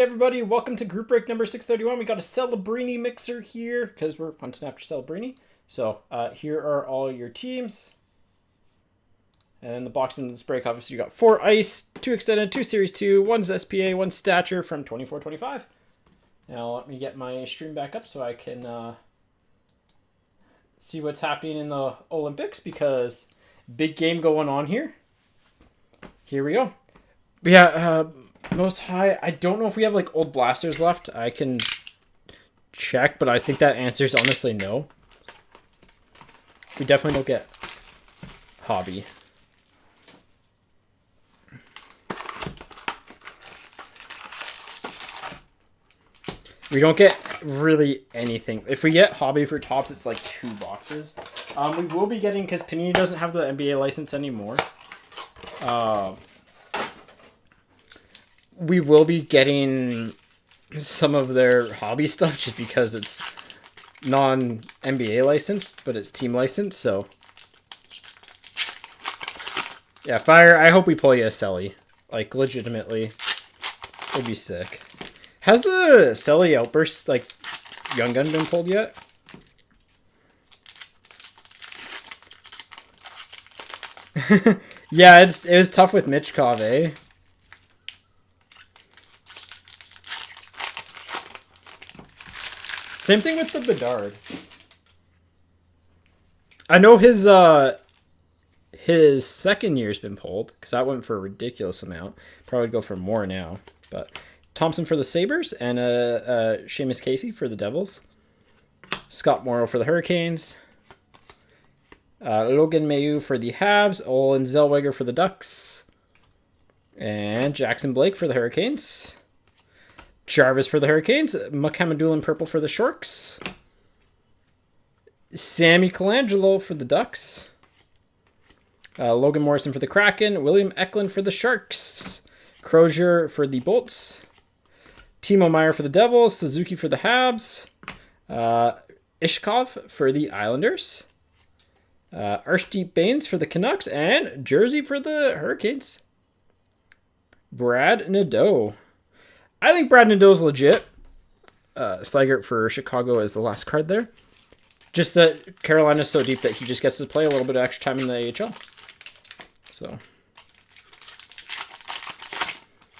Everybody, welcome to group break number 631. We got a Celebrini mixer here because we're hunting after Celebrini. So here are all your teams. And then the box in this break, obviously, you got 4 ice, 2 extended, 2 series 2, 1 SPA, 1 stature from 24-25. Now let me get my stream back up so I can see what's happening in the Olympics, because big game going on here. Here we go. But yeah, most high, I don't know if we have like old blasters left. I can check, but I think that answer is honestly no. We definitely don't get hobby. We don't get really anything. If we get hobby for tops, it's like 2 boxes. We will be getting, because Panini doesn't have the NBA license anymore. We will be getting some of their hobby stuff just because it's non-NBA licensed, but it's team licensed, so. Yeah, Fire, I hope we pull you a Selly. Like, legitimately. It'd be sick. Has the Selly Outburst, like, Young Gun been pulled yet? Yeah, it was tough with Mitchkov, eh? Same thing with the Bedard. I know his second year's been pulled, because that went for a ridiculous amount. Probably go for more now. But Thompson for the Sabres, and Seamus Casey for the Devils. Scott Morrow for the Hurricanes. Logan Mailloux for the Habs. Olin Zellweger for the Ducks. And Jackson Blake for the Hurricanes. Jarvis for the Hurricanes. Mukhamadullin Purple for the Sharks. Sammy Colangelo for the Ducks. Logan Morrison for the Kraken. William Eklund for the Sharks. Crozier for the Bolts. Timo Meyer for the Devils. Suzuki for the Habs. Ishkov for the Islanders. Arshdeep Bains for the Canucks. And Jersey for the Hurricanes. Brad Nadeau. I think Brad Nadeau's legit. Sligert for Chicago is the last card there. Just that Carolina's so deep that he just gets to play a little bit of extra time in the AHL. So.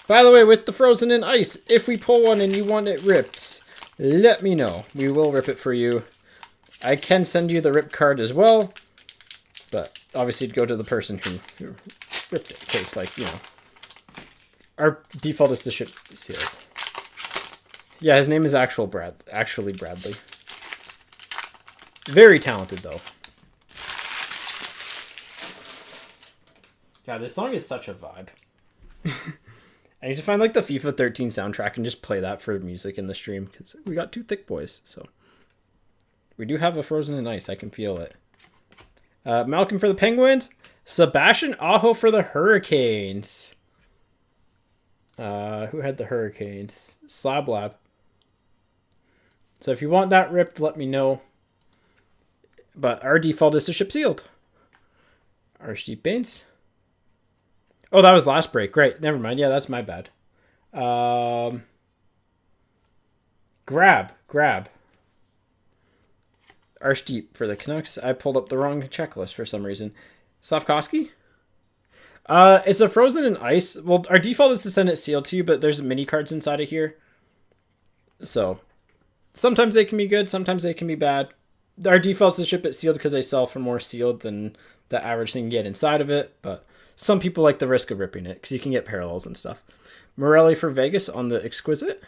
By the way, with the Frozen in Ice, if we pull one and you want it ripped, let me know. We will rip it for you. I can send you the rip card as well. But obviously it'd go to the person who ripped it. Because, like, you know. Our default is to ship sealed. Yeah, his name is actually Bradley. Very talented, though. God, this song is such a vibe. I need to find, like, the FIFA 13 soundtrack and just play that for music in the stream, because we got 2 thick boys, so. We do have a Frozen in Ice. I can feel it. Malcolm for the Penguins. Sebastian Aho for the Hurricanes. Who had the Hurricanes? Slab Lab. So if you want that ripped, let me know. But our default is to ship sealed. Arshdeep Bains. Oh, that was last break. Right. Never mind. Yeah, that's my bad. Grab. Arshdeep for the Canucks. I pulled up the wrong checklist for some reason. Slavkovsky? It's a Frozen in Ice. Well, our default is to send it sealed to you, but there's mini cards inside of here. So, sometimes they can be good, sometimes they can be bad. Our default is to ship it sealed because they sell for more sealed than the average thing you get inside of it, but some people like the risk of ripping it because you can get parallels and stuff. Morelli for Vegas on the Exquisite.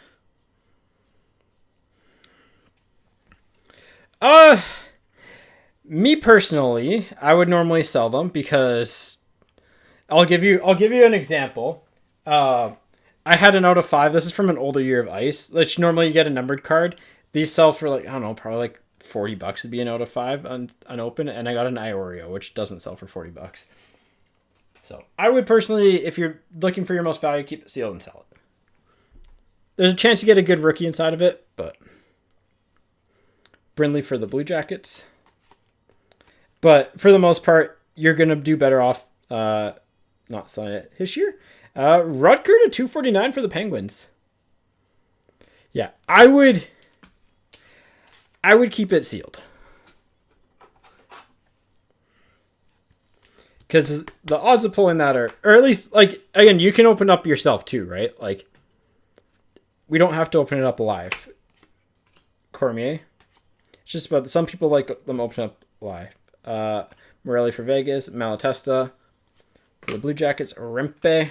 Me personally, I would normally sell them because I'll give you an example. I had an out of 5. This is from an older year of Ice, which normally you get a numbered card. These sell for, like, I don't know, probably like $40 would be an out of 5 unopened, and I got an Iorio, which doesn't sell for $40. So I would personally, if you're looking for your most value, keep it sealed and sell it. There's a chance you get a good rookie inside of it, but Brindley for the Blue Jackets. But for the most part, you're going to do better off not selling it. Hischier. Rutger to 249 for the Penguins. Yeah, I would keep it sealed. Because the odds of pulling that are, or at least, like, again, you can open up yourself too, right? Like, we don't have to open it up live. Cormier. It's just about, some people like them open up live. Morelli for Vegas. Malatesta for the Blue Jackets. Rempe.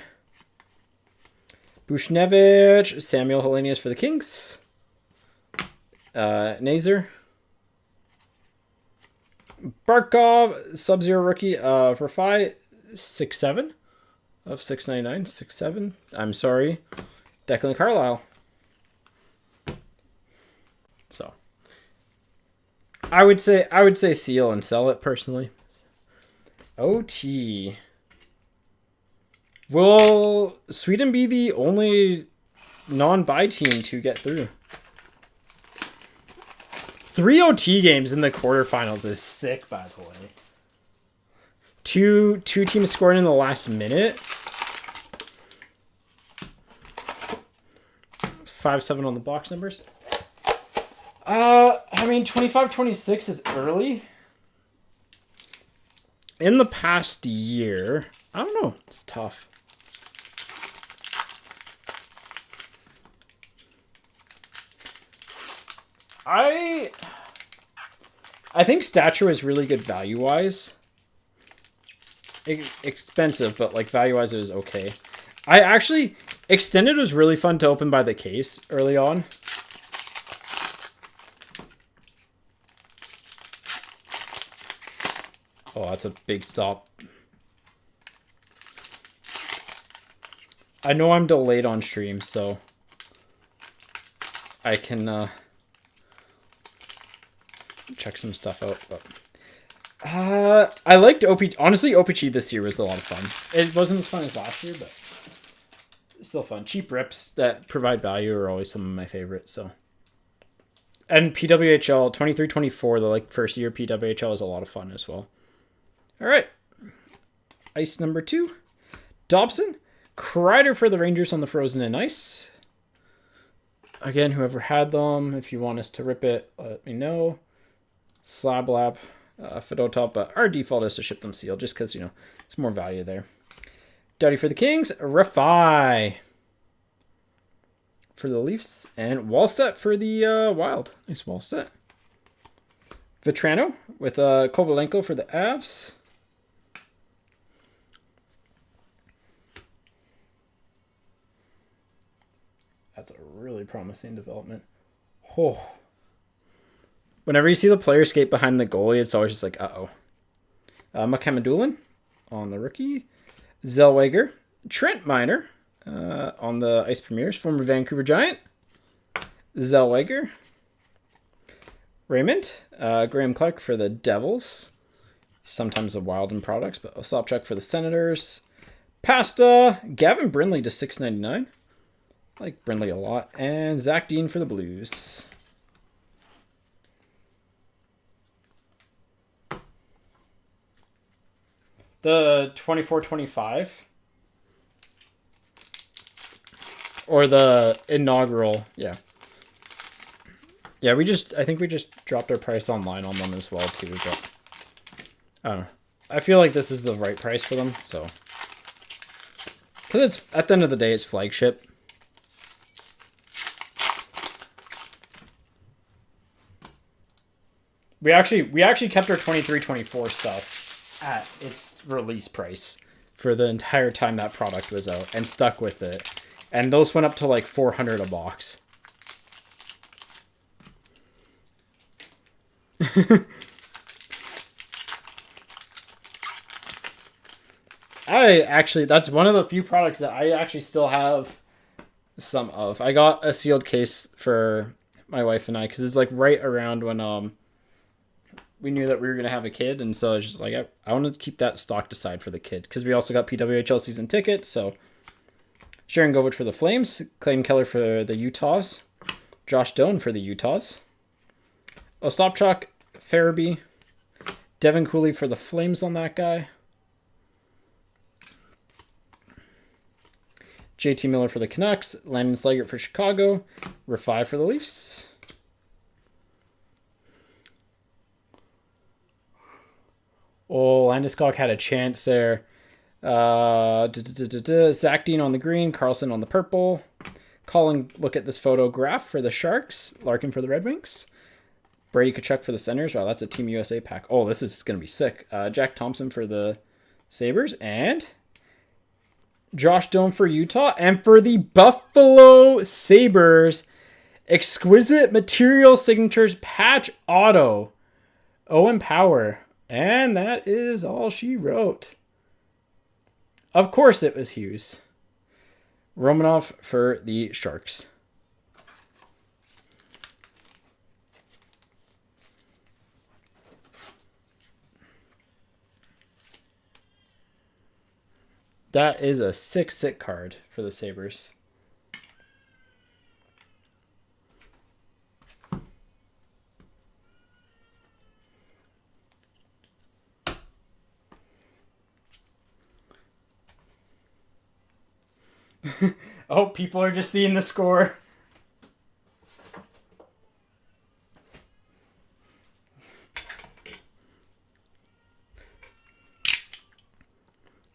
Bushnevich. Samuel Hellenius for the Kings. Nazer. Barkov, Sub-Zero rookie for 6-7 of 699. 6-7. I'm sorry. Declan Carlisle. So I would say seal and sell it personally. OT. Will Sweden be the only non-bye team to get through? 3 OT games in the quarterfinals is sick, by the way. Two teams scoring in the last minute. 5-7 on the box numbers. I mean, 25-26 is early. In the past year, I don't know. It's tough. I think stature is really good value-wise. Expensive, but like value-wise it was okay. I actually, Extended was really fun to open by the case early on. Oh, that's a big stop. I know I'm delayed on stream, so I can check some stuff out. But I liked OPG. Honestly, OPG this year was a lot of fun. It wasn't as fun as last year, but still fun. Cheap rips that provide value are always some of my favorites. So, and PWHL 23-24, the like first year PWHL is a lot of fun as well. All right, ice number 2, Dobson, Kreider for the Rangers on the Frozen and Ice. Again, whoever had them, if you want us to rip it, let me know. Slab Lab, Fedotop, but our default is to ship them sealed just because, you know, there's more value there. Doughty for the Kings, Refi for the Leafs, and Wallset for the Wild. Nice Wallset. Vetrano with Kovalenko for the Avs. That's a really promising development. Oh. Whenever you see the player skate behind the goalie, it's always just like, uh-oh. Makamadulin on the rookie. Zellweger. Trent Miner on the Ice Premiers, former Vancouver Giant. Zellweger. Raymond. Graham Clark for the Devils. Sometimes a Wild in products, but Ostapchuk for the Senators. Pasta. Gavin Brindley to $6.99. I like Brindley a lot. And Zach Dean for the Blues. The 24-25. Or the inaugural, yeah. Yeah, I think we just dropped our price online on them as well too, but I don't know. I feel like this is the right price for them, so. Because it's, at the end of the day, it's flagship. We actually kept our 23-24 stuff at its release price for the entire time that product was out and stuck with it. And those went up to like $400 a box. That's one of the few products that I actually still have some of. I got a sealed case for my wife and I because it's like right around when we knew that we were going to have a kid, and so it's just like I wanted to keep that stocked aside for the kid because we also got PWHL season tickets. So Sharon Govich for the Flames, Clayton Keller for the Utahs, Josh Doan for the Utahs, Ostapchuk, Farabee, Devin Cooley for the Flames on that guy, JT Miller for the Canucks. Landon Slaggert for Chicago. Rafai for the Leafs. Oh, Landeskog had a chance there. Zach Dean on the green. Carlson on the purple. Colin, look at this photograph for the Sharks. Larkin for the Red Wings. Brady Tkachuk for the Senators. Wow, that's a Team USA pack. Oh, this is going to be sick. Jack Thompson for the Sabres. And Josh Doan for Utah. And for the Buffalo Sabres, Exquisite Material Signatures Patch Auto. Owen Power. And that is all she wrote. Of course it was Hughes. Romanov for the Sharks. That is a sick card for the Sabres. Oh, people are just seeing the score.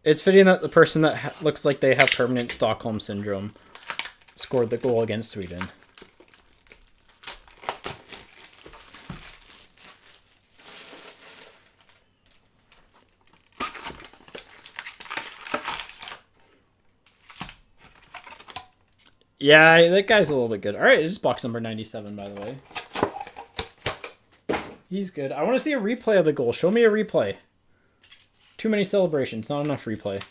It's fitting that the person that looks like they have permanent Stockholm Syndrome scored the goal against Sweden. Yeah, that guy's a little bit good. All right, it is box number 97, by the way. He's good. I want to see a replay of the goal. Show me a replay. Too many celebrations. Not enough replay.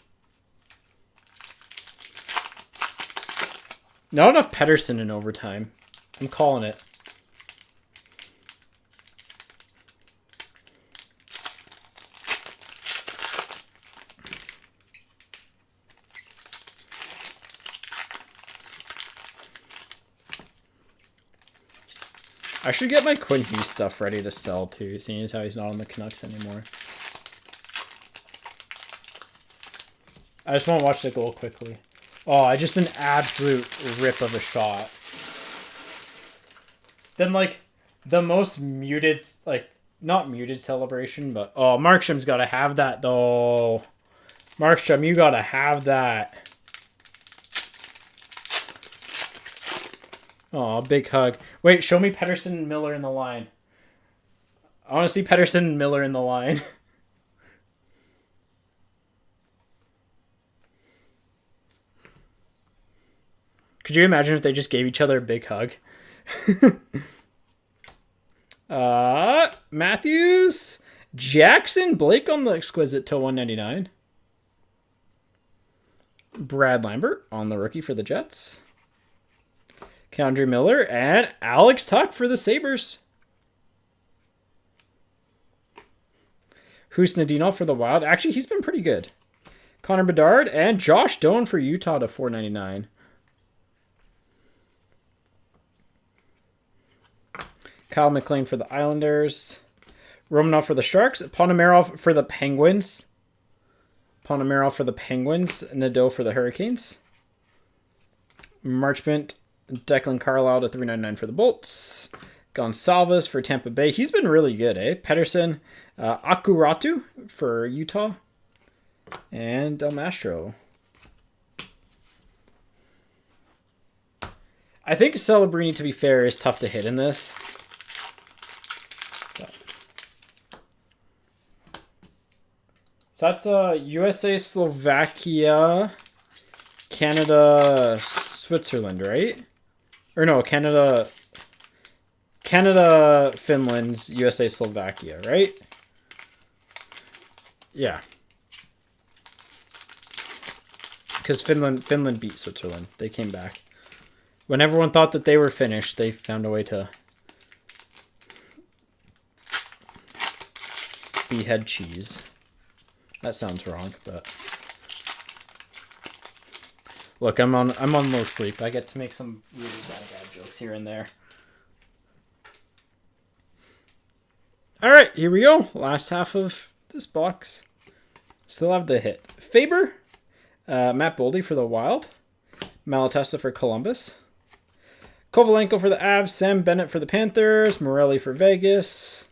Not enough Pettersson in overtime. I'm calling it. I should get my Quinn Hughes stuff ready to sell too, seeing as how he's not on the Canucks anymore. I just want to watch the goal quickly. Oh, just an absolute rip of a shot. Then, like, the most muted, like, not muted celebration, but... Oh, Markstrom's got to have that, though. Markstrom, you got to have that. Oh, big hug. Wait, show me Pettersson and Miller in the line. I want to see Pettersson and Miller in the line. Could you imagine if they just gave each other a big hug? Matthews, Jackson, Blake on the exquisite till 199. Brad Lambert on the rookie for the Jets. K'Andre Miller and Alex Tuck for the Sabres. Husnadinov for the Wild. Actually, he's been pretty good. Connor Bedard and Josh Doan for Utah to 499. Kyle McLean for the Islanders. Romanov for the Sharks. Ponomarov for the Penguins. Nadeau for the Hurricanes. Marchment. Declan Carlisle to 399 for the Bolts. Gonsalves for Tampa Bay. He's been really good, eh? Pettersson. Akuratu for Utah. And Del Mastro. I think Celebrini, to be fair, is tough to hit in this. So that's USA, Slovakia, Canada, Switzerland, right? Or no, Canada, Finland, USA, Slovakia, right? Yeah. Because Finland beat Switzerland. They came back. When everyone thought that they were finished, they found a way to behead cheese. That sounds wrong, but look, I'm on low sleep. I get to make some really bad jokes here and there. All right, here we go. Last half of this box. Still have the hit. Faber, Matt Boldy for the Wild. Malatesta for Columbus. Kovalenko for the Avs. Sam Bennett for the Panthers. Morelli for Vegas.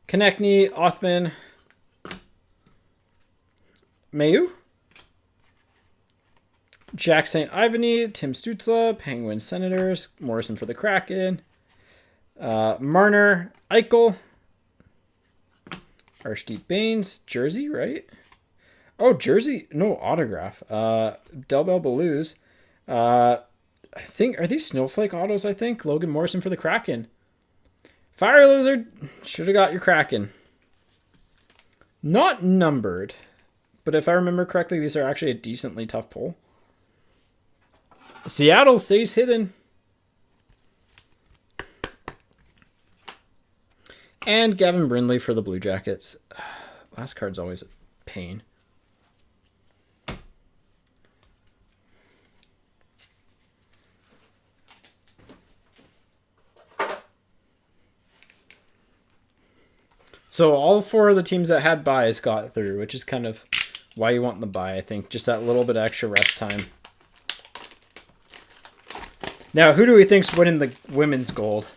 Konechny, Othman. Mayu. Jack St. Ivany. Tim Stützle. Penguins Senators. Morrison for the Kraken. Marner. Eichel. Arshdeep Baines. Jersey, right? Oh, jersey. No, autograph. Del Bel Blues. I think, are these Snowflake autos, I think? Logan Morrison for the Kraken. Fire Lizard. Should have got your Kraken. Not numbered. But if I remember correctly, these are actually a decently tough pull. Seattle stays hidden. And Gavin Brindley for the Blue Jackets. Last card's always a pain. So all 4 of the teams that had buys got through, which is kind of why you want the buy, I think. Just that little bit of extra rest time. Now, who do we think's winning the women's gold?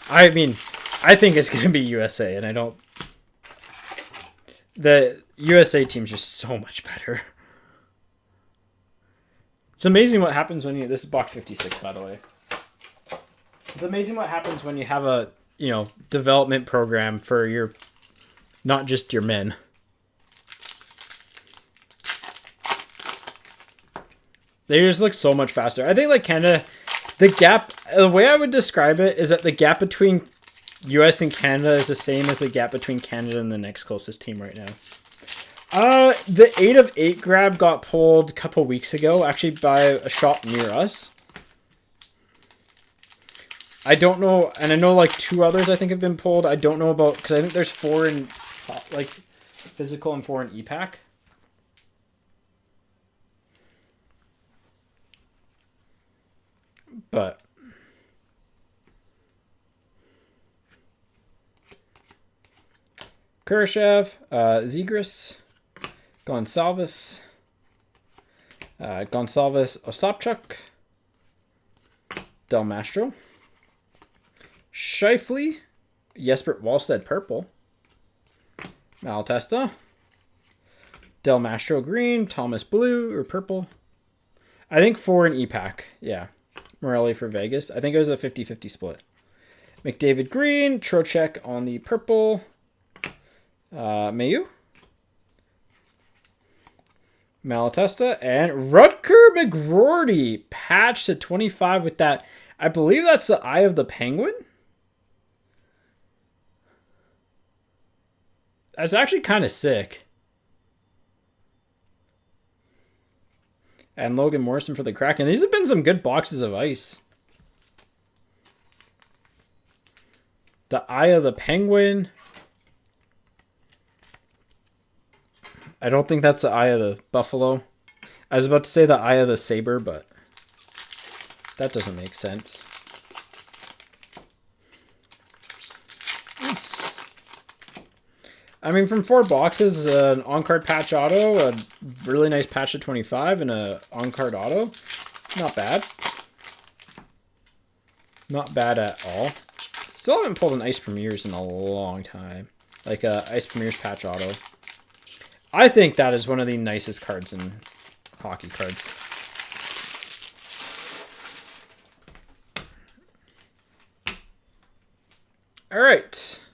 I mean, I think it's going to be USA, and I don't... The USA team's just so much better. It's amazing what happens when you... This is box 56, by the way. It's amazing what happens when you have a, development program for your, not just your men. They just look so much faster. I think, like, Canada, the way I would describe it is that the gap between US and Canada is the same as the gap between Canada and the next closest team right now. The 8 of 8 grab got pulled a couple weeks ago, actually by a shop near us. I don't know, and I know like 2 others I think have been pulled. I don't know about, because I think there's 4 in like physical and 4 in e-pack. But Kurashev, Zegras, Gonsalves, Ostapchuk, Del Mastro, Scheifele, Jesper Wallstedt purple, Malatesta, Del Mastro green, Thomas blue or purple. I think 4 in e-pack. Yeah. Morelli for Vegas. I think it was a 50-50 split. McDavid green, Trocheck on the purple. Mayu, Malatesta, and Rutger McGroarty patched to 25 with that. I believe that's the Eye of the Penguin. That's actually kind of sick. And Logan Morrison for the Kraken. These have been some good boxes of ice. The Eye of the Penguin. I don't think that's the Eye of the Buffalo. I was about to say the Eye of the Saber, but that doesn't make sense. Nice. I mean, from 4 boxes, an on-card patch auto, a really nice patch to 25, and a on-card auto. Not bad. Not bad at all. Still haven't pulled an Ice Premiers in a long time. Like a Ice Premiers patch auto. I think that is one of the nicest cards in hockey cards. All right.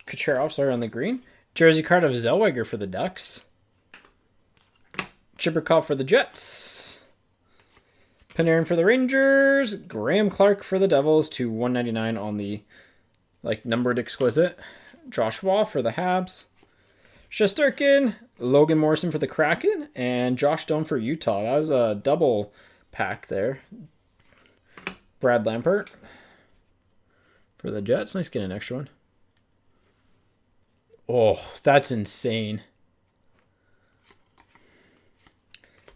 Kucherov, sorry, on the green. Jersey card of Zellweger for the Ducks. Chibrikov for the Jets. Panarin for the Rangers. Graham Clark for the Devils to 199 on the numbered exquisite. Joshua for the Habs. Shesterkin. Logan Morrison for the Kraken. And Josh Stone for Utah. That was a double pack there. Brad Lampert for the Jets. Nice getting an extra one. Oh, that's insane.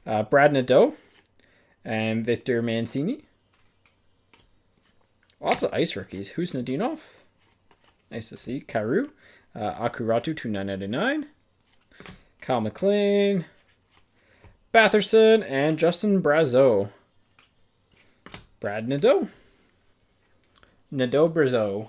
Brad Nadeau and Victor Mancini. Lots of ice rookies. Who's Nadinov? Nice to see. Karu. Akuratu, 2,999. Kyle McLean. Batherson. And Justin Brazeau. Brad Nadeau. Nadeau Brazeau.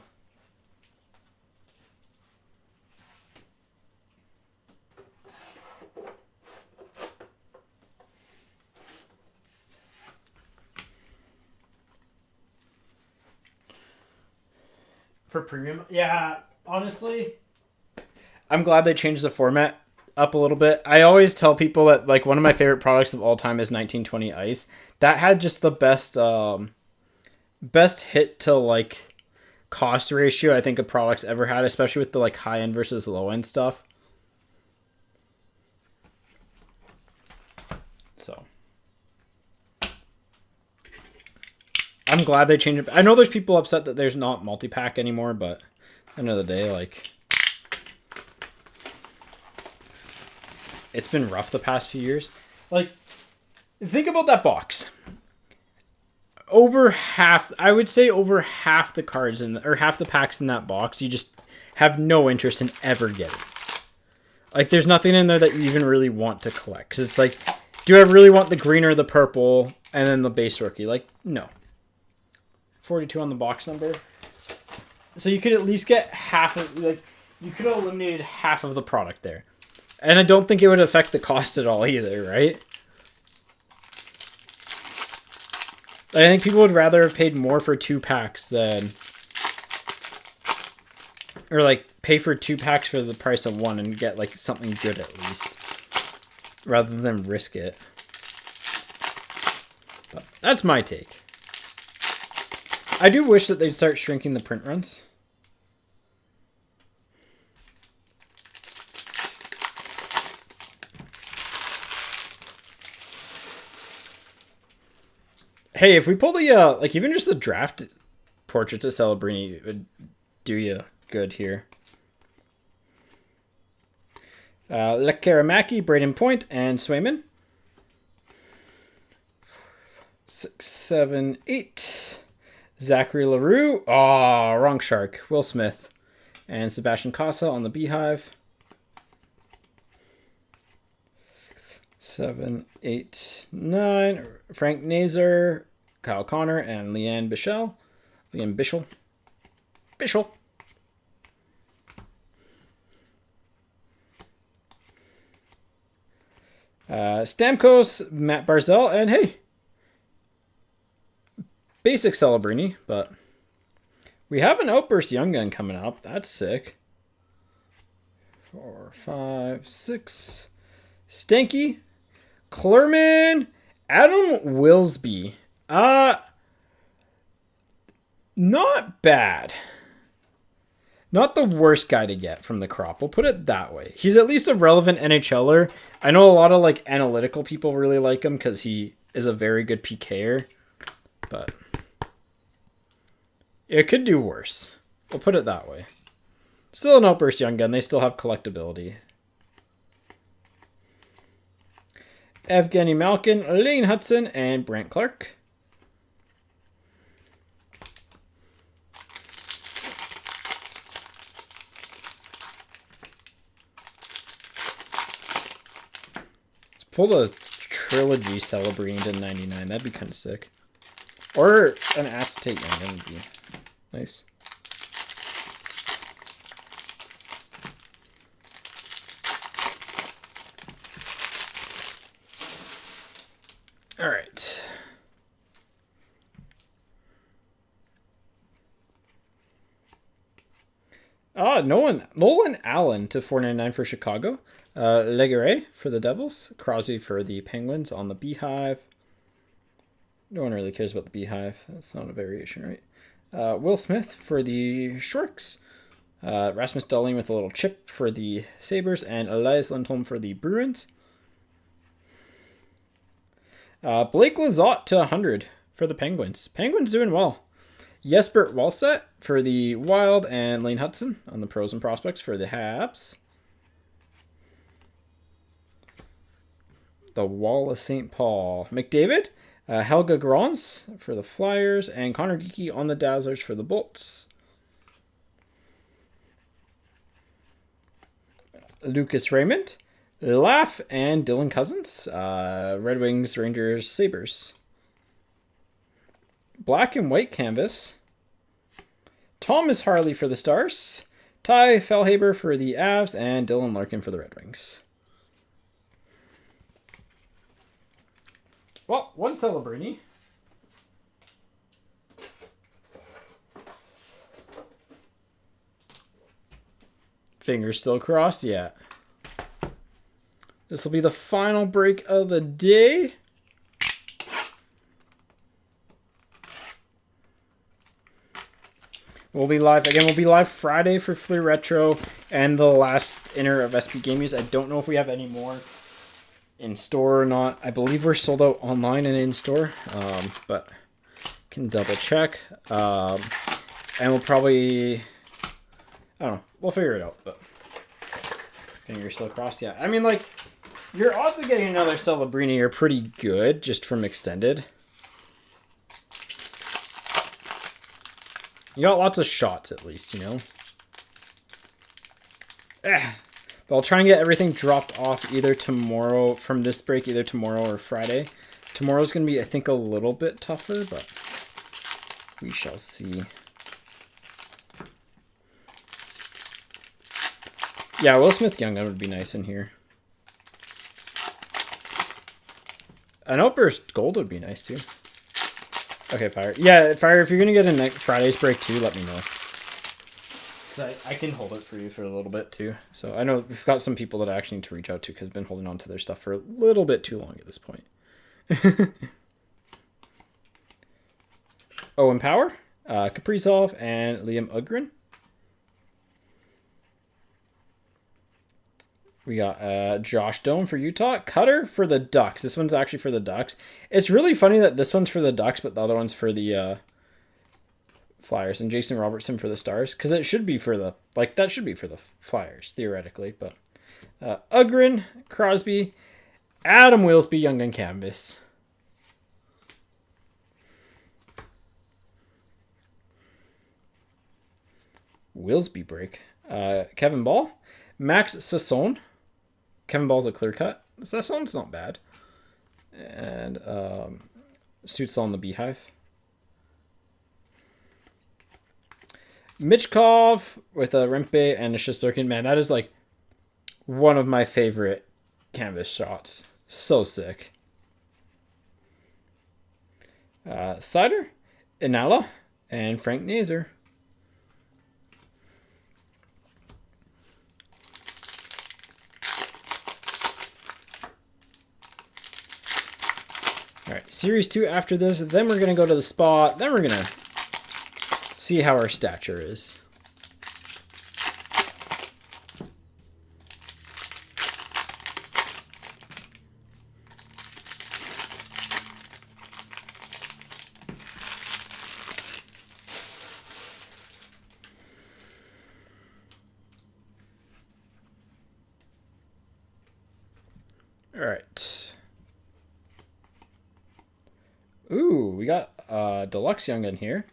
For premium, yeah, honestly, I'm glad they changed the format up a little bit. I always tell people that like one of my favorite products of all time is 1920 Ice. That had just the best hit to like cost ratio I think a product's ever had, especially with the like high end versus low end stuff. So I'm glad they changed it. I know there's people upset that there's not multi-pack anymore, but at the end of the day, like, it's been rough the past few years. Like, think about that box. Over half, I would say over half the cards or half the packs in that box, you just have no interest in ever getting. Like, there's nothing in there that you even really want to collect. Because it's like, do I really want the green or the purple and then the base rookie? Like, no. 42 on the box number. So you could at least get half of, like, you could have eliminated half of the product there. And I don't think it would affect the cost at all either, right? I think people would rather have paid more for 2 packs than, or like pay for 2 packs for the price of 1 and get like something good at least, rather than risk it. But that's my take. I do wish that they'd start shrinking the print runs. Hey, if we pull the, like even just the draft portraits of Celebrini, it would do you good here. Lekaramaki, Braden Point, and Swayman. 6, 7, 8. Zachary LaRue. Oh, wrong shark. Will Smith. And Sebastian Casa on the Beehive. 7, 8, 9. Frank Nazar, Kyle Connor, and Leanne Bichelle. Leanne Bichel. Bichel. Stamkos, Matt Barzell, and hey, basic Celebrini, but we have an Outburst Young Gun coming up. That's sick. 4, 5, 6. Stanky, Clerman, Adam Wilsby. Not bad. Not the worst guy to get from the crop. We'll put it that way. He's at least a relevant NHLer. I know a lot of like analytical people really like him because he is a very good PKer, but it could do worse. We'll put it that way. Still an Outburst Young Gun. They still have collectability. Evgeny Malkin, Lane Hudson, and Brant Clark. Let's pull the Trilogy Celebrini to 99. That'd be kind of sick. Or an acetate Young Gun would be nice. All right. Nolan Allen to 499 for Chicago. Legare for the Devils. Crosby for the Penguins on the Beehive. No one really cares about the Beehive. That's not a variation, right? Will Smith for the Sharks. Rasmus Dahlin with a little chip for the Sabres. And Elias Lindholm for the Bruins. Blake Lizotte to 100 for the Penguins. Penguins doing well. Jesper Wallstedt for the Wild and Lane Hudson on the Pros and Prospects for the Habs. The Wall of St. Paul. McDavid, Helga Grons for the Flyers, and Connor Geeky on the Dazzlers for the Bolts. Lucas Raymond, Laugh, and Dylan Cousins. Red Wings, Rangers, Sabres. Black and white canvas. Thomas Harley for the Stars. Ty Fellhaber for the Avs, and Dylan Larkin for the Red Wings. Well, one Celebrini. Fingers still crossed, yeah. This will be the final break of the day. We'll be live again. We'll be live Friday for Fleer Retro and the last inner of SP Game Use. I don't know if we have any more in store or not. I believe we're sold out online and in store, but can double check. And we'll probably, I don't know, we'll figure it out. But fingers still crossed. Yeah, I mean, like, your odds of getting another Celebrini are pretty good just from extended. You got lots of shots, at least, you know? But I'll try and get everything dropped off either tomorrow, from this break, either tomorrow or Friday. Tomorrow's going to be, I think, a little bit tougher, but we shall see. Yeah, Will Smith Young, that would be nice in here. An Outburst Gold would be nice, too. Okay, Fire. Yeah, Fire, if you're going to get a next Friday's break too, let me know. So I can hold it for you for a little bit too. So I know we've got some people that I actually need to reach out to because I've been holding on to their stuff for a little bit too long at this point. Owen Power, Kaprizov, and Liam Ugrin. We got Josh Dome for Utah. Cutter for the Ducks. This one's actually for the Ducks. It's really funny that this one's for the Ducks, but the other one's for the Flyers. And Jason Robertson for the Stars. Because it should be for the, like, that should be for the Flyers, theoretically. But Ugrin, Crosby, Adam Wilsby, Young Gun Canvas. Wilsby break. Kevin Ball. Max Sasson. Kevin Ball's a clear cut. Sasson's not bad. And Stutzel on the Beehive. Michkov with a Rempe and a Shesterkin. Man, that is like one of my favorite canvas shots. So sick. Sider, Inala, and Frank Nazer. All right, Series 2 after this. Then we're going to go to the spot. Then we're going to see how our stature is. All right. Ooh, we got Deluxe Young in here.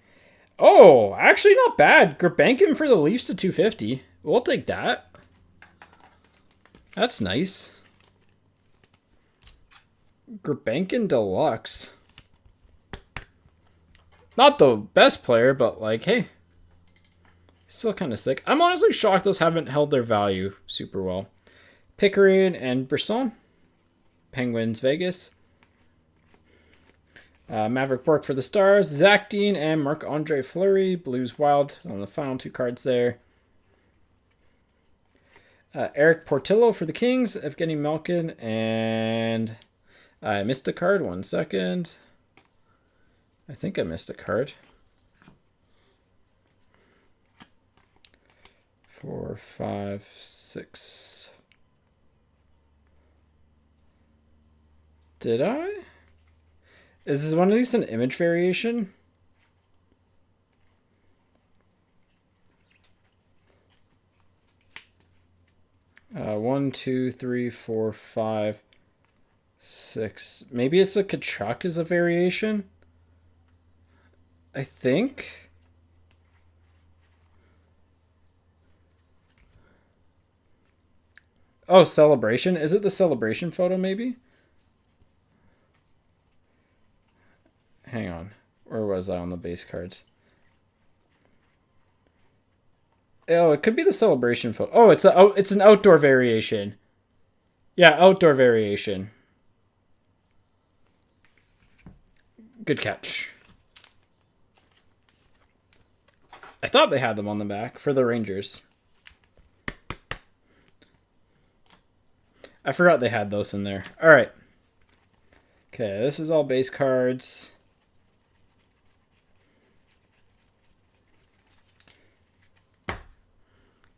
Oh, actually not bad. Gurbankin for the Leafs to 250. We'll take that. That's nice. Gurbankin Deluxe. Not the best player, but like, hey. Still kind of sick. I'm honestly shocked those haven't held their value super well. Pickering and Brisson. Penguins Vegas. Maverick Bork for the Stars. Zach Dean and Marc-Andre Fleury. Blues Wild on the final two cards there. Eric Portillo for the Kings. Evgeny Malkin. And I missed a card. 1 second. I think I missed a card. 4, 5, 6. Did I? Is this one of these an image variation? One, 2, 3, 4, 5, 6. Maybe it's a Kachuk is a variation. I think. Oh, Celebration. Is it the Celebration photo, maybe? Hang on. Where was I on the base cards? Oh, it could be the Celebration photo. Oh, it's an outdoor variation. Yeah, outdoor variation. Good catch. I thought they had them on the back for the Rangers. I forgot they had those in there. All right. Okay, this is all base cards.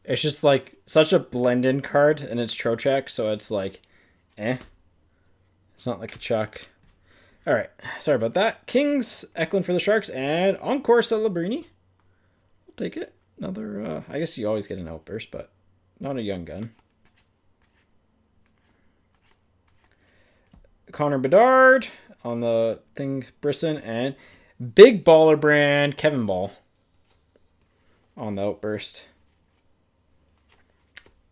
It's just like such a blend-in card, and it's Trocheck, so it's like, eh. It's not like a Chuck. All right, sorry about that. Kings, Eklund for the Sharks, and Encore Celebrini. I'll take it. Another, I guess you always get an outburst, but not a young gun. Connor Bedard on the thing, Brisson, and Big Baller Brand, Kevin Ball on the outburst.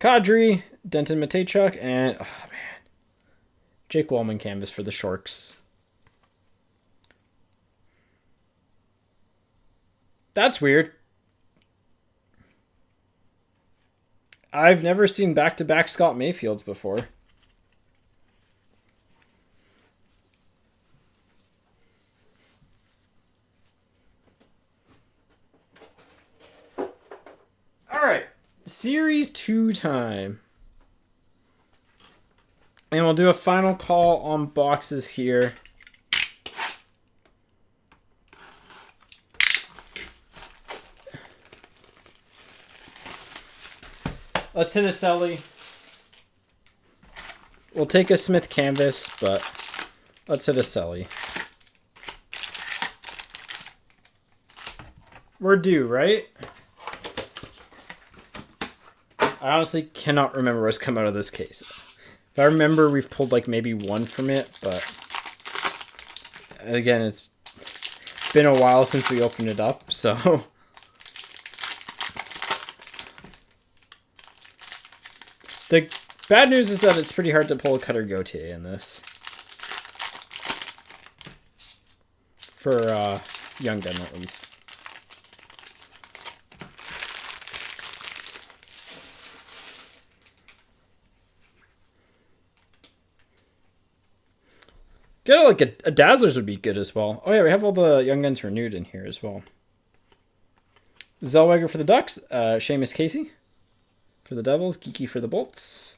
Kadri, Denton Matejchuk, and, oh man, Jake Wallman canvas for the Sharks. That's weird. I've never seen back-to-back Scott Mayfields before. All right. Series 2 time. And we'll do a final call on boxes here. Let's hit a Selly. We'll take a Smith canvas, but let's hit a Selly. We're due, right? I honestly cannot remember what's come out of this case. If I remember, we've pulled like maybe one from it, but again, it's been a while since we opened it up, so the bad news is that it's pretty hard to pull a Cutter Gauthier in this for Young Gun at least. Get like a Dazzlers would be good as well. Oh yeah, we have all the Young Guns renewed in here as well. Zellweger for the Ducks. Seamus Casey for the Devils. Geeky for the Bolts.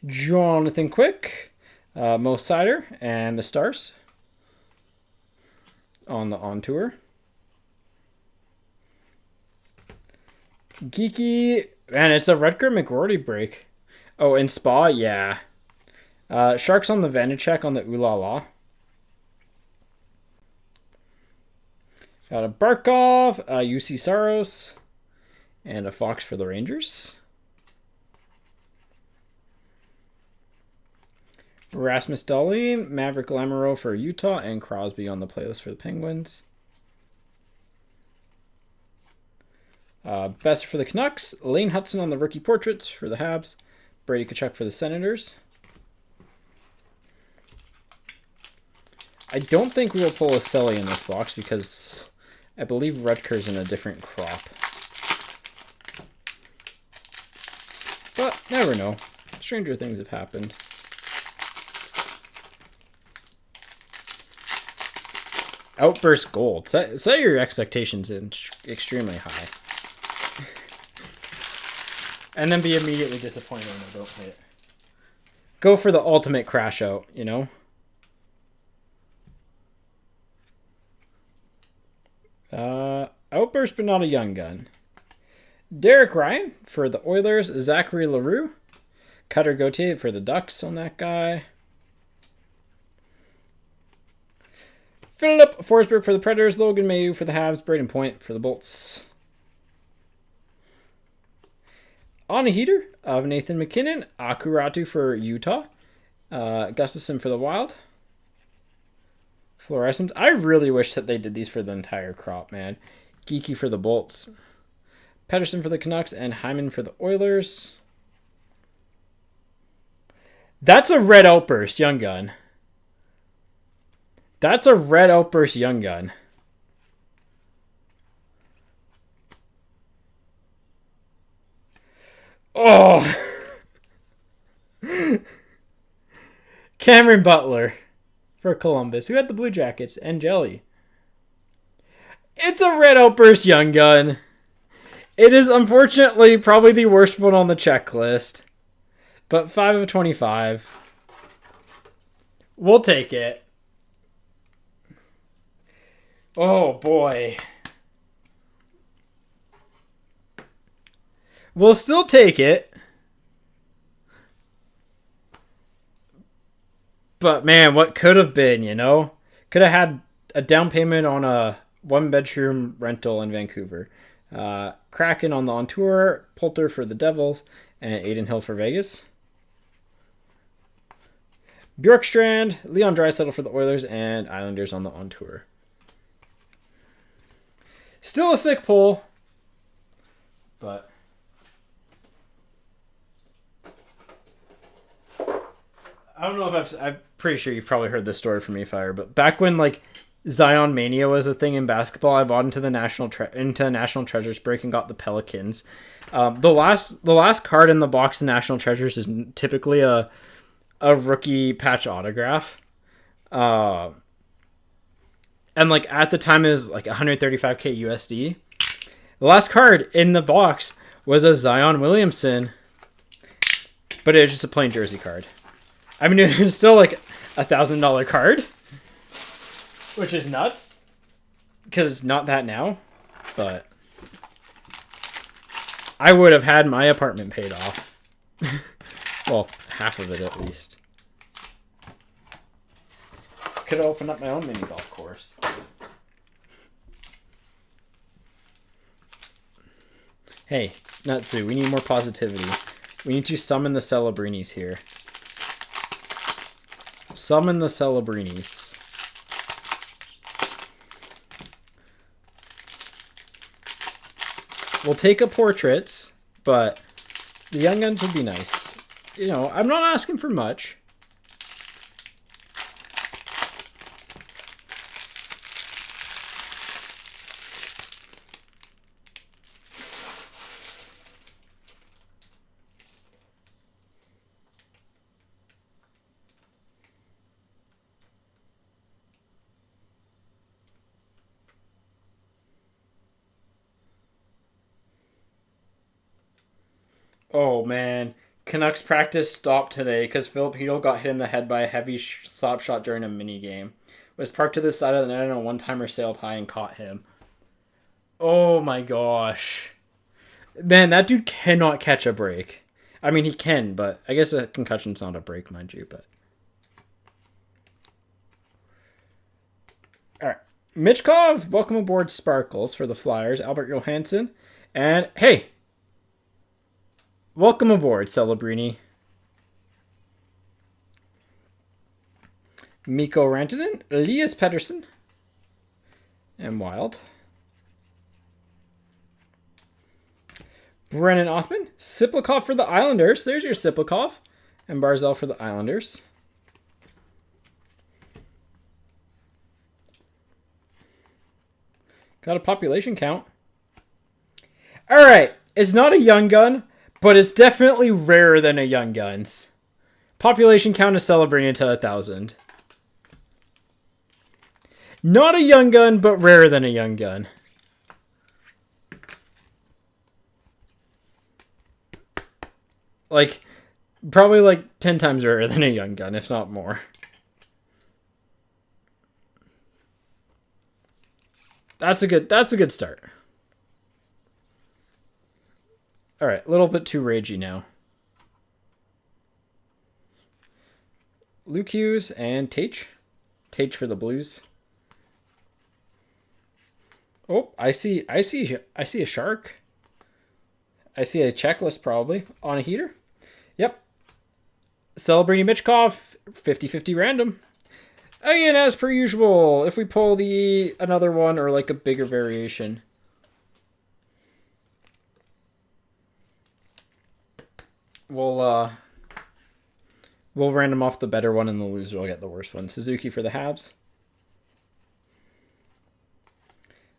Jonathan Quick. Mo Sider and the Stars on the On Tour. Geeky. Man, it's a Rutger McGroarty break. Oh, in Spa? Yeah. Sharks on the Vanacek on the Ooh La La. Got a Barkov, UC Saros, and a Fox for the Rangers. Rasmus Dahlin, Maverick Lamoureux for Utah, and Crosby on the playlist for the Penguins. Besser for the Canucks, Lane Hudson on the rookie portraits for the Habs, Brady Tkachuk for the Senators. I don't think we will pull a Selly in this box because I believe Rutger's in a different crop. But never know. Stranger things have happened. Outburst Gold. Set your expectations in extremely high. And then be immediately disappointed when they don't hit. Go for the ultimate crash out, you know? Outburst, but not a Young Gun. Derek Ryan for the Oilers. Zachary LaRue. Cutter Gauthier for the Ducks on that guy. Philip Forsberg for the Predators. Logan Mayu for the Habs. Braden Point for the Bolts. On a heater of Nathan McKinnon. Akuratu for Utah. Gustafson for the Wild. Fluorescent. I really wish that they did these for the entire crop, man. Geeky for the Bolts. Pedersen for the Canucks, and Hyman for the Oilers. That's a red outburst, Young Gun. That's a red outburst, Young Gun. Oh! Cameron Butler for Columbus, who had the Blue Jackets and Jelly. It's a red outburst, Young Gun. It is unfortunately probably the worst one on the checklist. But 5 of 25. We'll take it. Oh, boy. We'll still take it. But, man, what could have been, you know? Could have had a down payment on a one-bedroom rental in Vancouver. Kraken on tour, Poulter for the Devils, and Aiden Hill for Vegas. Bjorkstrand, Leon Draisaitl for the Oilers, and Islanders on tour. Still a sick pull, but I don't know if I'm pretty sure you've probably heard this story from me, Fire, but back when like Zion Mania was a thing in basketball, I bought into the National Treasures break and got the Pelicans. The last card in the box of National Treasures is typically a rookie patch autograph. And like at the time it was like 135k USD. The last card in the box was a Zion Williamson, but it was just a plain jersey card. I mean, it was still like $1,000 card, which is nuts because it's not that now, but I would have had my apartment paid off. Well, half of it at least. Could have opened up my own mini golf course. Hey, Natsu, we need more positivity. We need to summon the Celebrinis here. Summon the Celebrinis. We'll take a portraits, but the Young Guns would be nice. You know, I'm not asking for much. Oh, man. Canucks practice stopped today because Filipino got hit in the head by a heavy slap shot during a mini game. Was parked to the side of the net and a one-timer sailed high and caught him. Oh, my gosh. Man, that dude cannot catch a break. I mean, he can, but I guess a concussion's not a break, mind you, but... All right. Mitchkov, welcome aboard Sparkles for the Flyers. Albert Johansson. And, hey... Welcome aboard, Celebrini. Mikko Rantanen, Elias Pettersson, and Wild. Brennan Othman, Siplikov for the Islanders. There's your Siplikov. And Barzell for the Islanders. Got a population count. All right. It's not a Young Gun, but it's definitely rarer than a Young Guns. Population count is Celebrini to 1,000. Not a Young Gun, but rarer than a Young Gun. Like, probably like 10 times rarer than a Young Gun, if not more. That's a good start. All right, a little bit too ragey now. Luke Hughes and Tate. Tate for the Blues. Oh, I see a shark. I see a checklist probably on a heater. Yep. Celebrini Mitchkov, 50-50 random. Again, as per usual, if we pull another one or like a bigger variation. We'll random off the better one, and the loser will get the worst one. Suzuki for the Habs.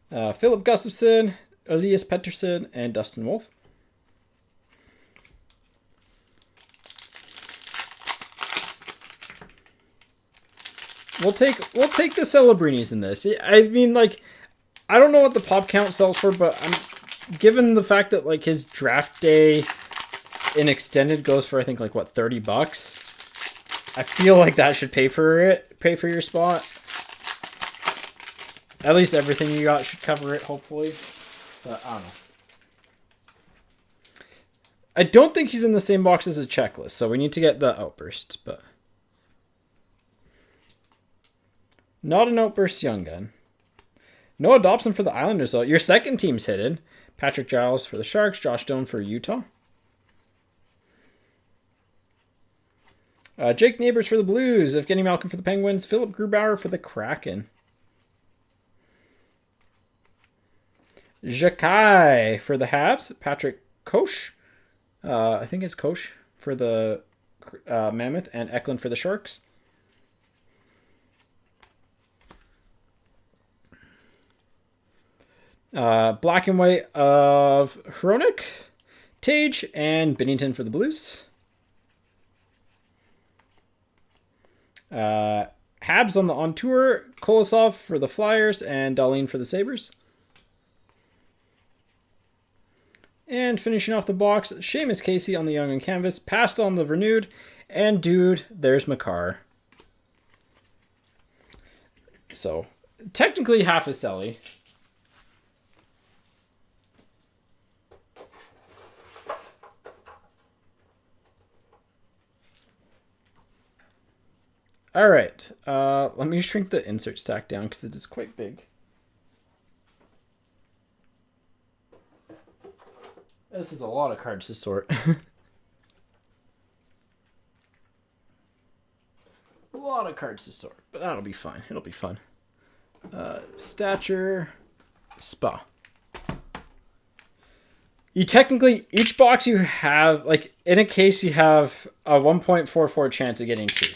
Philip Gustafson, Elias Pettersson, and Dustin Wolf. We'll take the Celebrinis in this. I mean, like, I don't know what the pop count sells for, but I'm given the fact that like his draft day in extended goes for I think like what $30. I feel like that should pay for your spot. At least everything you got should cover it, hopefully. But I don't know. I don't think he's in the same box as a checklist, so we need to get the outburst, but not an outburst young gun. Noah Dobson for the Islanders, though. Your second team's hidden. Patrick Giles for the Sharks. Josh Doan for Utah. Jake Neighbors for the Blues. Evgeny Malkin for the Penguins. Philip Grubauer for the Kraken. Jakai for the Habs. Patrick Koch. I think it's Koch for the Mammoth. And Eklund for the Sharks. Black and white of Hronik, Tage, and Binnington for the Blues. Habs on tour, Kolosov for the Flyers, and Darlene for the Sabres. And finishing off the box, Seamus Casey on the Young and Canvas, passed on the Renewed, and dude, there's Makar. So, technically half a Selly. All right, let me shrink the insert stack down because it is quite big. This is a lot of cards to sort. A lot of cards to sort, but that'll be fine. It'll be fun. Stature, Spa. You technically, each box you have, like in a case you have a 1.44 chance of getting 2.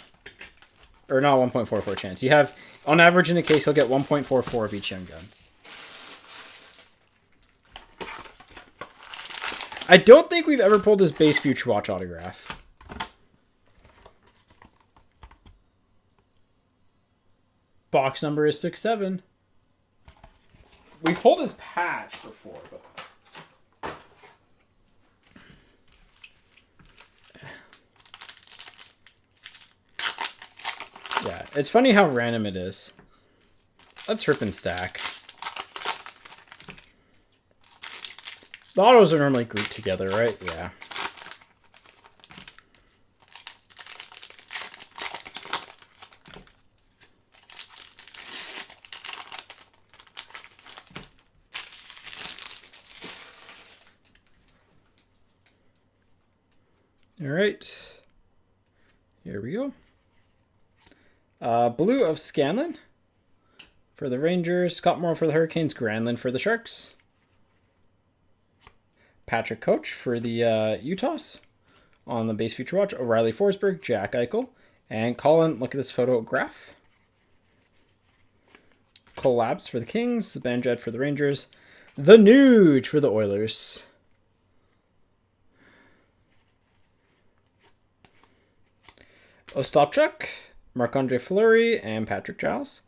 Or not 1.44 chance. You have, on average in a case, you'll get 1.44 of each Young Guns. I don't think we've ever pulled his base Future Watch autograph. Box number is 67. We've pulled his patch before, but... yeah, it's funny how random it is. Let's rip and stack. The autos are normally grouped together, right? Yeah. All right. Here we go. Blue of Scanlon for the Rangers. Scott Morrow for the Hurricanes. Granlund for the Sharks. Patrick Koch for the Utahs on the base Future Watch. O'Reilly Forsberg, Jack Eichel, and Colin. Look at this photograph. Collabs for the Kings. Banjad for the Rangers. The Nuge for the Oilers. Ostapchuk, Marc-Andre Fleury, and Patrick Giles.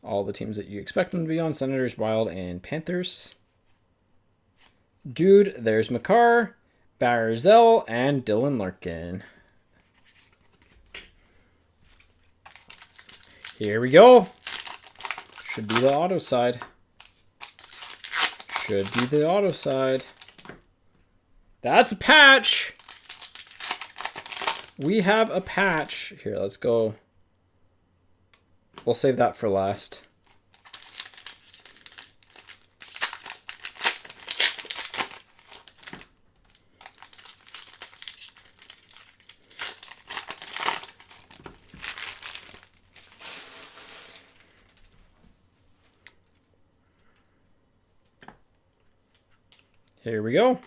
All the teams that you expect them to be on. Senators, Wild, and Panthers. Dude, there's Makar, Barzell, and Dylan Larkin. Here we go. Should be the auto side. Should be the auto side. That's a patch. We have a patch. Here, let's go. We'll save that for last. Here we go.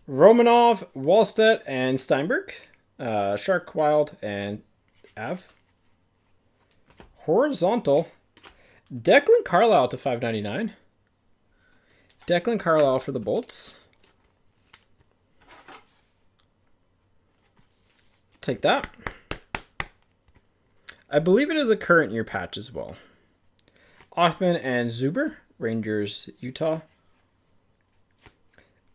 Romanov, Wallstedt, and Steinberg. Shark, Wild, and Av. Horizontal. Declan Carlisle to 599. Declan Carlisle for the Bolts. Take that. I believe it is a current year patch as well. Othman and Zuber, Rangers, Utah.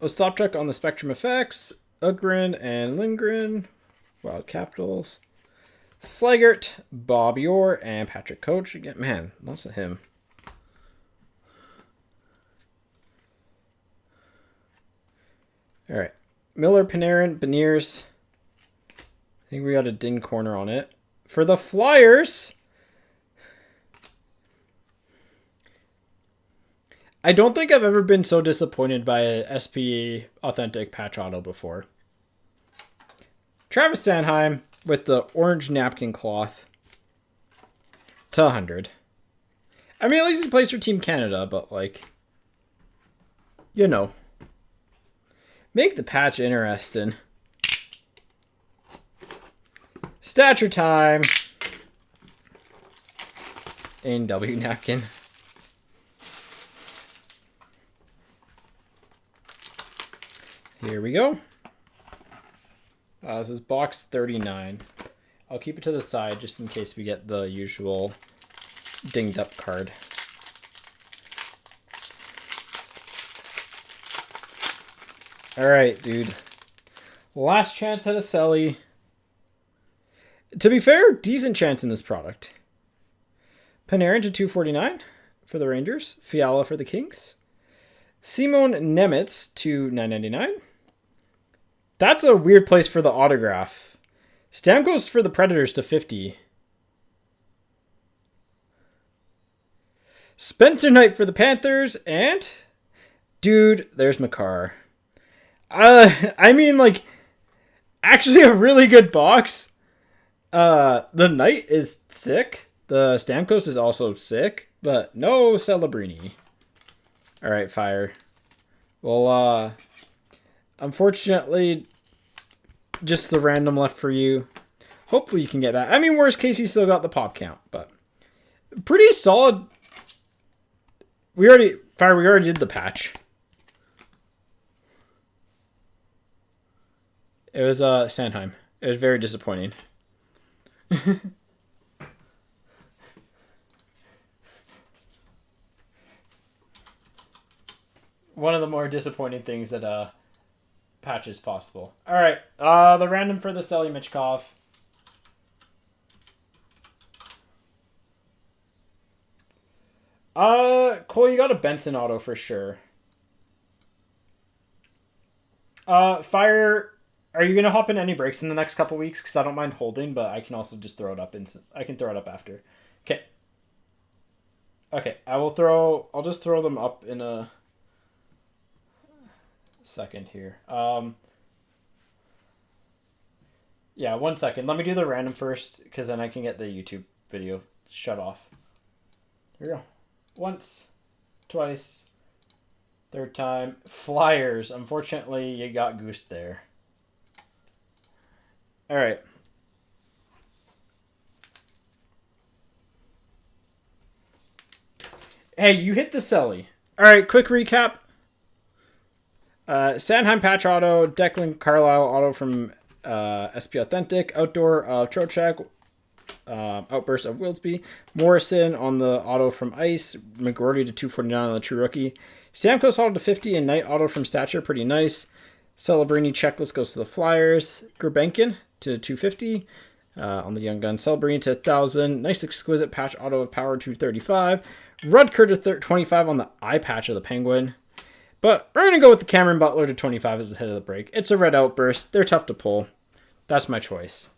Ostapchuk on the Spectrum Effects. Ugrin and Lindgren, Wild Capitals. Slegert, Bob Orr, and Patrick Coach. Again, man, lots of him. All right. Miller, Panarin, Beniers. I think we got a ding corner on it. For the Flyers, I don't think I've ever been so disappointed by a SPE Authentic patch auto before. Travis Sanheim with the orange napkin cloth to 100. I mean, at least he plays for Team Canada, but like, you know, make the patch interesting. Stature time. A&W napkin. Here we go. This is box 39. I'll keep it to the side just in case we get the usual dinged up card. All right, dude. Last chance at a Selly. To be fair, decent chance in this product. Panarin to 249 for the Rangers. Fiala for the Kings. Simon Nemitz to 999. That's a weird place for the autograph. Stamkos for the Predators to 50. Spencer Knight for the Panthers. And, dude, there's Makar. I mean, like, actually a really good box. The Knight is sick. The Stamkos is also sick, but no Celebrini. All right, Fire. Well, unfortunately, just the random left for you. Hopefully you can get that. I mean, worst case, you still got the pop count, but pretty solid. We already did the patch. It was Sanheim. It was very disappointing. One of the more disappointing things that patch is possible. All right, the random for the Selly Michkov. Cole, you got a Benson auto for sure. Fire. Are you gonna hop in any breaks in the next couple weeks? Because I don't mind holding, but I can also just throw it up. I can throw it up after. Okay. Okay. I'll just throw them up in a second here. Yeah, 1 second. Let me do the random first, because then I can get the YouTube video shut off. Here we go. Once, twice, third time. Flyers. Unfortunately, you got goosed there. All right. Hey, you hit the Selly. All right, quick recap. Sanheim patch auto, Declan Carlisle auto from SP Authentic, outdoor of Trocheck, outburst of Wilsby, Morrison on the auto from Ice, McGroarty to 249 on the True Rookie, Stamkos auto to 50, and Knight auto from Stature, pretty nice. Celebrini checklist goes to the Flyers, Gerbenkin to 250 on the Young Gun, Celebrini to 1,000, nice exquisite patch auto of Power 235, Rudker to 25 on the eye patch of the Penguin. But we're going to go with the Cameron Butler to 25 as the head of the break. It's a red outburst. They're tough to pull. That's my choice.